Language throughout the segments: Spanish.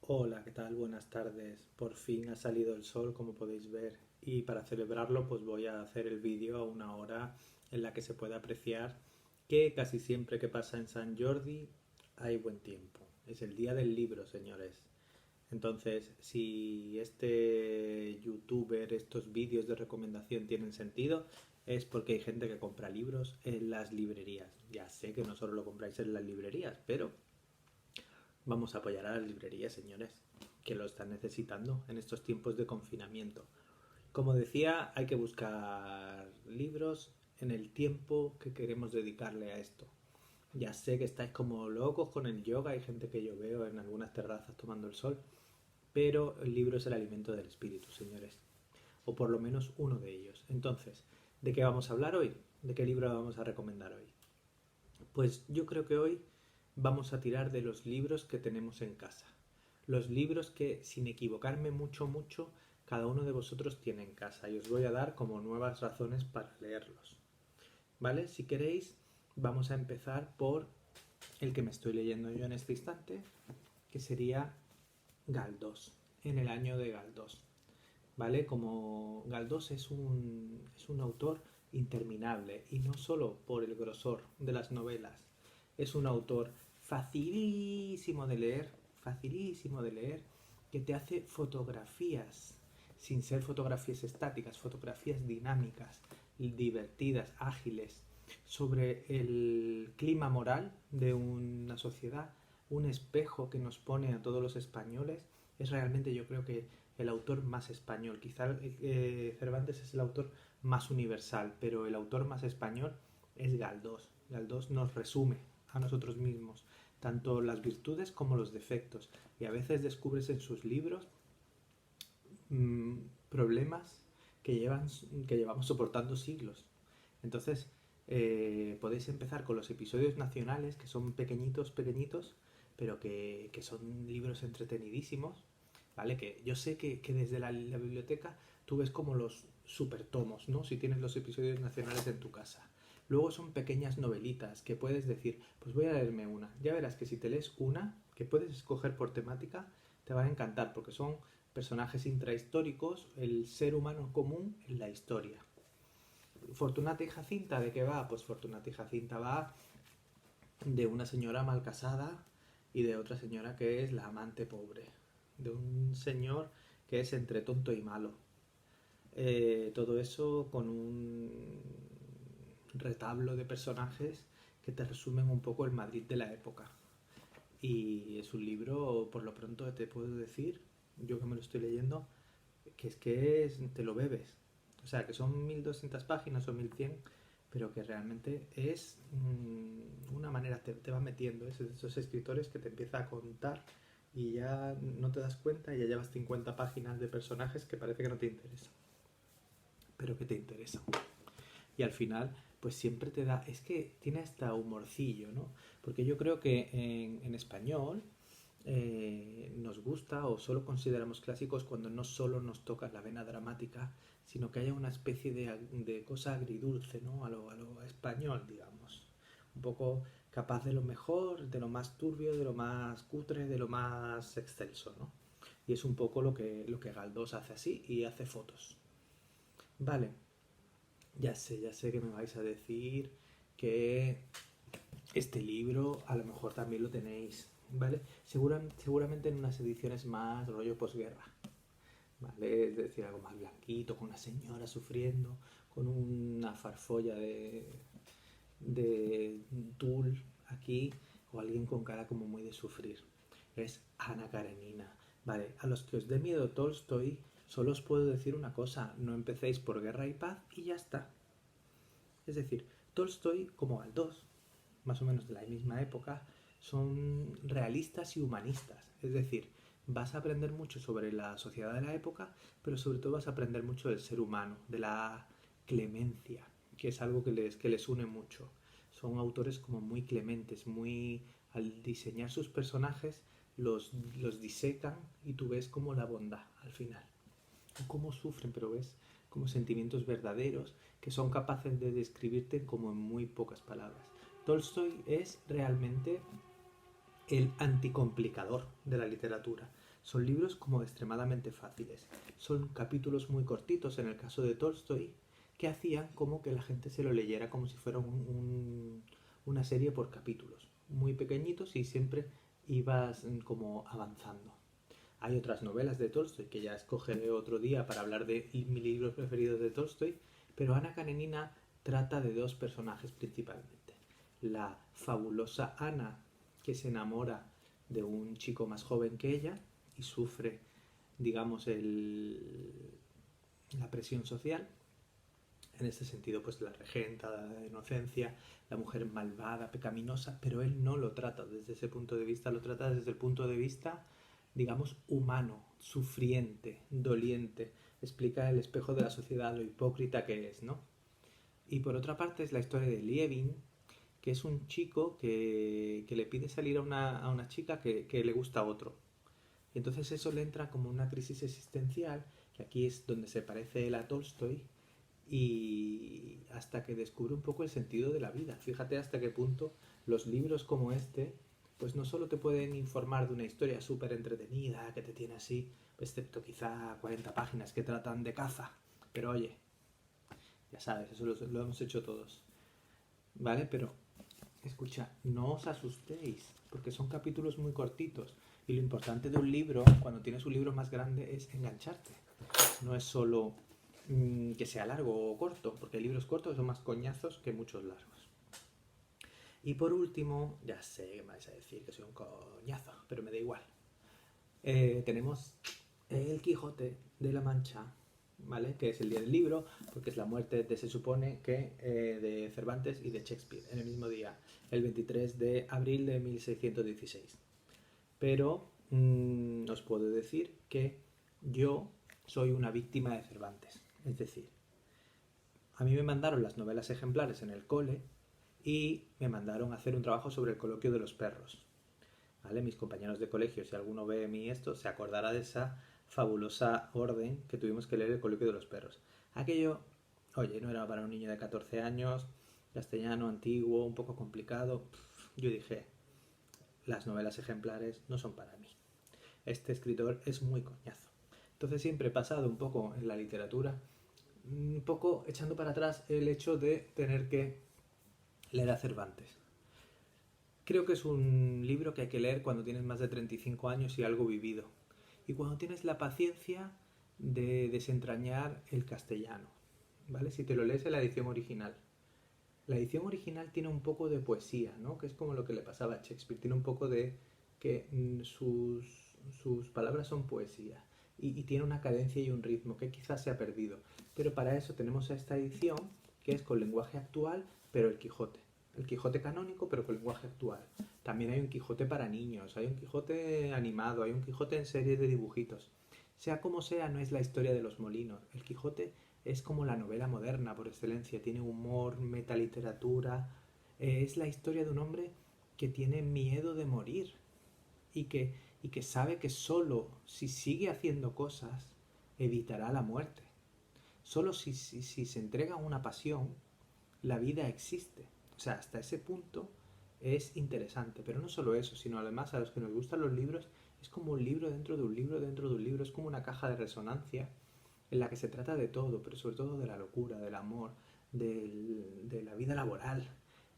Hola, ¿qué tal? Buenas tardes. Por fin ha salido el sol, como podéis ver, y para celebrarlo, pues voy a hacer el vídeo a una hora en la que se puede apreciar que casi siempre que pasa en San Jordi hay buen tiempo. Es el día del libro, señores. Entonces, si este youtuber, estos vídeos de recomendación tienen sentido, es porque hay gente que compra libros en las librerías. Ya sé que no solo lo compráis en las librerías, pero vamos a apoyar a las librerías, señores, que lo están necesitando en estos tiempos de confinamiento. Como decía, hay que buscar libros en el tiempo que queremos dedicarle a esto. Ya sé que estáis como locos con el yoga, hay gente que yo veo en algunas terrazas tomando el sol, pero el libro es el alimento del espíritu, señores, o por lo menos uno de ellos. Entonces, ¿de qué vamos a hablar hoy? ¿De qué libro vamos a recomendar hoy? Pues yo creo que hoy vamos a tirar de los libros que tenemos en casa. Los libros que, sin equivocarme mucho, cada uno de vosotros tiene en casa y os voy a dar como nuevas razones para leerlos. ¿Vale? Si queréis, vamos a empezar por el que me estoy leyendo yo en este instante, que sería Galdós, en el año de Galdós. ¿Vale? Como Galdós es un autor interminable y no solo por el grosor de las novelas, es un autor facilísimo de leer, que te hace fotografías, sin ser fotografías estáticas, fotografías dinámicas, divertidas, ágiles, sobre el clima moral de una sociedad, un espejo que nos pone a todos los españoles. Es realmente, yo creo que el autor más español. Quizá Cervantes es el autor más universal, pero el autor más español es Galdós. Galdós nos resume a nosotros mismos, tanto las virtudes como los defectos. Y a veces descubres en sus libros mmm, problemas que, que llevamos soportando siglos. Entonces, podéis empezar con los episodios nacionales, que son pequeñitos, pero que son libros entretenidísimos, ¿vale? Que yo sé que desde la biblioteca tú ves como los supertomos, ¿no? Si tienes los episodios nacionales en tu casa. Luego son pequeñas novelitas que puedes decir, pues voy a leerme una. Ya verás que si te lees una, que puedes escoger por temática, te van a encantar, porque son personajes intrahistóricos, el ser humano común en la historia. Fortunata y Jacinta, ¿de qué va? Pues Fortunata y Jacinta va de una señora mal casada y de otra señora que es la amante pobre, de un señor que es entre tonto y malo. Todo eso con un retablo de personajes que te resumen un poco el Madrid de la época. Y es un libro, por lo pronto te puedo decir, yo que me lo estoy leyendo, te lo bebes. O sea, que son 1200 páginas o 1100, pero que realmente es una manera, te va metiendo, es de esos escritores que te empieza a contar y ya no te das cuenta y ya llevas 50 páginas de personajes que parece que no te interesan, pero que te interesan. Y al final, pues siempre te da, es que tiene hasta humorcillo, ¿no? Porque yo creo que en español nos gusta o solo consideramos clásicos cuando no solo nos toca la vena dramática, sino que haya una especie de cosa agridulce, ¿no? A lo español, digamos. Un poco capaz de lo mejor, de lo más turbio, de lo más cutre, de lo más excelso, ¿no? Y es un poco lo que Galdós hace así y hace fotos. Vale, ya sé que me vais a decir que este libro a lo mejor también lo tenéis, ¿vale? Seguramente en unas ediciones más rollo posguerra, ¿vale? Es decir, algo más blanquito, con una señora sufriendo, con una farfolla de tul aquí, o alguien con cara como muy de sufrir. Es Ana Karenina. Vale, a los que os dé miedo Tolstoy, solo os puedo decir una cosa, no empecéis por Guerra y Paz y ya está. Es decir, Tolstoy como Galdós, más o menos de la misma época, son realistas y humanistas. Es decir, vas a aprender mucho sobre la sociedad de la época, pero sobre todo vas a aprender mucho del ser humano, de la clemencia, que es algo que les une mucho. Son autores como muy clementes, muy... Al diseñar sus personajes, los disecan y tú ves como la bondad al final. O cómo sufren, pero ves como sentimientos verdaderos que son capaces de describirte como en muy pocas palabras. Tolstoy es realmente el anticomplicador de la literatura. Son libros como extremadamente fáciles. Son capítulos muy cortitos, en el caso de Tolstoy, que hacían como que la gente se lo leyera como si fuera una serie por capítulos. Muy pequeñitos y siempre ibas como avanzando. Hay otras novelas de Tolstoy que ya escogeré otro día para hablar de mis libros preferidos de Tolstoy, pero Ana Karenina trata de dos personajes principalmente. La fabulosa Ana, que se enamora de un chico más joven que ella y sufre, digamos, la presión social. En este sentido, pues la regenta, la inocencia, la mujer malvada, pecaminosa, pero él no lo trata desde ese punto de vista, lo trata desde el punto de vista, digamos, humano, sufriente, doliente. Explica el espejo de la sociedad, lo hipócrita que es, ¿no? Y por otra parte es la historia de Lievin, que es un chico que le pide salir a una chica que le gusta a otro. Y entonces eso le entra como una crisis existencial, que aquí es donde se parece él a Tolstoy, y hasta que descubre un poco el sentido de la vida. Fíjate hasta qué punto los libros como este, pues no solo te pueden informar de una historia súper entretenida, que te tiene así, excepto quizá 40 páginas que tratan de caza, pero oye, ya sabes, eso lo hemos hecho todos, ¿vale? Pero escucha, no os asustéis, porque son capítulos muy cortitos. Y lo importante de un libro, cuando tienes un libro más grande, es engancharte. No es solo que sea largo o corto, porque hay libros cortos son más coñazos que muchos largos. Y por último, ya sé que me vais a decir que soy un coñazo, pero me da igual. Tenemos El Quijote de la Mancha, ¿vale? Que es el día del libro, porque es la muerte se supone que de Cervantes y de Shakespeare, en el mismo día, el 23 de abril de 1616. Pero os puedo decir que yo soy una víctima de Cervantes. Es decir, a mí me mandaron las novelas ejemplares en el cole y me mandaron a hacer un trabajo sobre el coloquio de los perros. ¿Vale? Mis compañeros de colegio, si alguno ve a mí esto, se acordará de esa fabulosa orden que tuvimos que leer el coloquio de los perros. Aquello, oye, no era para un niño de 14 años, castellano antiguo, un poco complicado. Yo dije, las novelas ejemplares no son para mí. Este escritor es muy coñazo. Entonces siempre he pasado un poco en la literatura, un poco echando para atrás el hecho de tener que leer a Cervantes. Creo que es un libro que hay que leer cuando tienes más de 35 años y algo vivido. Y cuando tienes la paciencia de desentrañar el castellano. ¿Vale? Si te lo lees en la edición original. La edición original tiene un poco de poesía, ¿no? Que es como lo que le pasaba a Shakespeare. Tiene un poco de que sus palabras son poesía. Y tiene una cadencia y un ritmo que quizás se ha perdido. Pero para eso tenemos esta edición que es con lenguaje actual, pero el Quijote. El Quijote canónico, pero con lenguaje actual. También hay un Quijote para niños, hay un Quijote animado, hay un Quijote en serie de dibujitos. Sea como sea, no es la historia de los molinos. El Quijote es como la novela moderna por excelencia. Tiene humor, metaliteratura. Es la historia de un hombre que tiene miedo de morir y que sabe que solo si sigue haciendo cosas evitará la muerte. Solo si se entrega a una pasión, la vida existe. O sea, hasta ese punto es interesante. Pero no solo eso, sino además a los que nos gustan los libros, es como un libro dentro de un libro dentro de un libro. Es como una caja de resonancia en la que se trata de todo, pero sobre todo de la locura, del amor, de la vida laboral,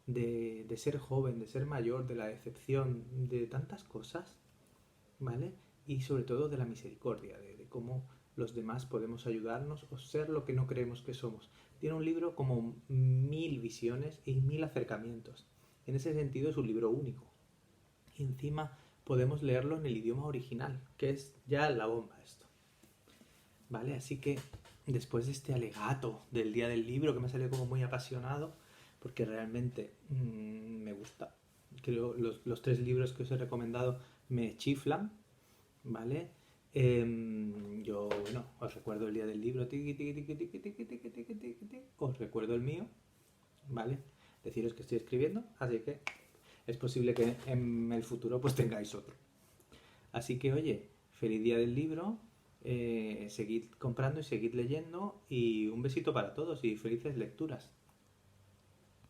de ser joven, de ser mayor, de la decepción, de tantas cosas, ¿vale? Y sobre todo de la misericordia, de cómo los demás podemos ayudarnos o ser lo que no creemos que somos. Tiene un libro como 1000 visiones y 1000 acercamientos. En ese sentido es un libro único. Y encima podemos leerlo en el idioma original, que es ya la bomba esto. ¿Vale? Así que después de este alegato del día del libro, que me salió como muy apasionado, porque realmente me gusta. Creo los 3 libros que os he recomendado me chiflan, ¿vale? Yo, bueno, os recuerdo el día del libro, os recuerdo el mío, ¿vale? Deciros que estoy escribiendo, así que es posible que en el futuro pues tengáis otro. Así que, oye, feliz día del libro, seguid comprando y seguid leyendo y un besito para todos y felices lecturas.